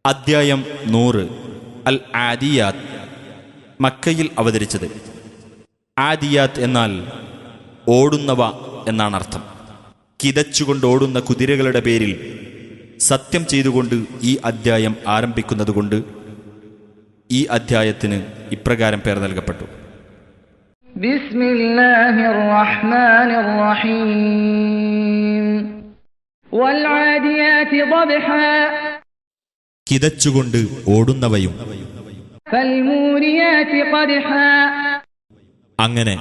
അദ്ധ്യായം 100 അൽ ആദിയാത്ത്. മക്കയിൽ അവതരിച്ചത്. ആദിയാത്ത് എന്നാൽ ഓടുന്നവ എന്നാണ് അർത്ഥം. കിതച്ചുകൊണ്ട് ഓടുന്ന കുതിരകളുടെ പേരിൽ സത്യം ചെയ്തുകൊണ്ട് ഈ അദ്ധ്യായം ആരംഭിക്കുന്നതുകൊണ്ട് ഈ അദ്ധ്യായത്തിന് ഇപ്രകാരം പേർ നൽകപ്പെട്ടു. ബിസ്മില്ലാഹിർ റഹ്മാനിർ റഹീം. വൽ ആദിയാതി ളബ്ഹാ. കിതച്ചുകൊണ്ട് ഓടുന്നവയും ഫൽമൂരിയാതി ഖദ്ഹാ. അങ്ങനെ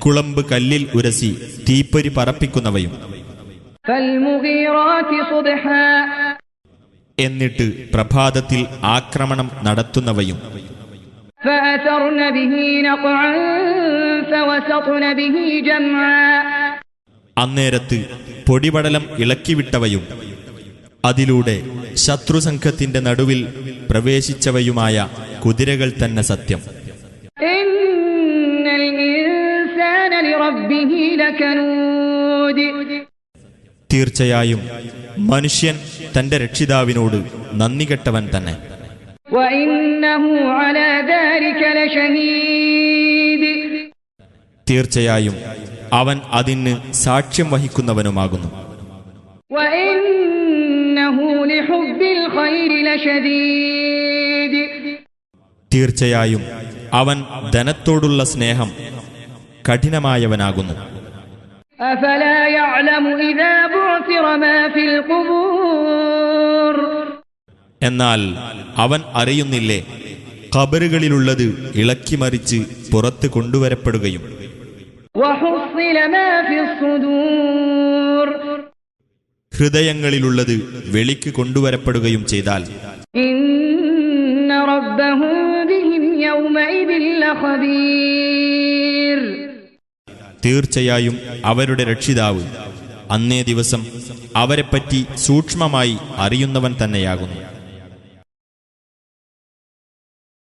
കുളമ്പ് കല്ലിൽ ഉരസി തീപ്പൊരി പറപ്പിക്കുന്നവയും ഫൽമുഗീറാതി സുബ്ഹാ. എന്നിട്ട് പ്രഭാതത്തിൽ ആക്രമണം നടത്തുന്നവയും ഫഅസർന ബിഹി നഖഅൻ ഫവസത്ന ബിഹി ജംആ. അന്നേരത്ത് പൊടിപടലം ഇളക്കിവിട്ടവയും അതിലൂടെ ശത്രുസംഘത്തിന്റെ നടുവിൽ പ്രവേശിച്ചവയുമായ കുതിരകൾ തന്നെ സത്യം. ഇന്നൽ ഇൻസാന ലിറബ്ബിഹി ലകനൂദ്. തീർച്ചയായും മനുഷ്യൻ തന്റെ രക്ഷിതാവിനോട് നന്ദികെട്ടവൻ തന്നെ. വഇന്നഹു അലാ ദാലിക ലശഹീദ്. തീർച്ചയായും അവൻ അതിന് സാക്ഷ്യം വഹിക്കുന്നവനുമാകുന്നു. വഇന്നഹു ലിഹുബ്ബിൽ ഖൈരി ലശദീദ്. തീർച്ചയായും അവൻ ധനത്തോടുള്ള സ്നേഹം കഠിനമായവനാകുന്നു. അഫലാ യഅലമു ഇദാ ബുഅ്തിറ മാ ഫിൽ ഖുബൂർ. എന്നാൽ അവൻ അറിയുന്നില്ലേ, ഖബറുകളിലുള്ളത് ഇളക്കിമറിച്ച് പുറത്ത് കൊണ്ടുവരപ്പെടുകയും വഹുസ്സില മാ ഫിസ് സുദൂർ. ഹൃദയങ്ങളിലുള്ളത് വെളിക്ക് കൊണ്ടുവരപ്പെടുകയും ചെയ്താൽ ഇന്ന റബ്ബഹും ബിഹിം യൗമഇദിൻ ലഖബീർ. തീർച്ചയായും അവരുടെ രക്ഷിതാവ് അന്നേ ദിവസം അവരെപ്പറ്റി സൂക്ഷ്മമായി അറിയുന്നവൻ തന്നെയാകുന്നു.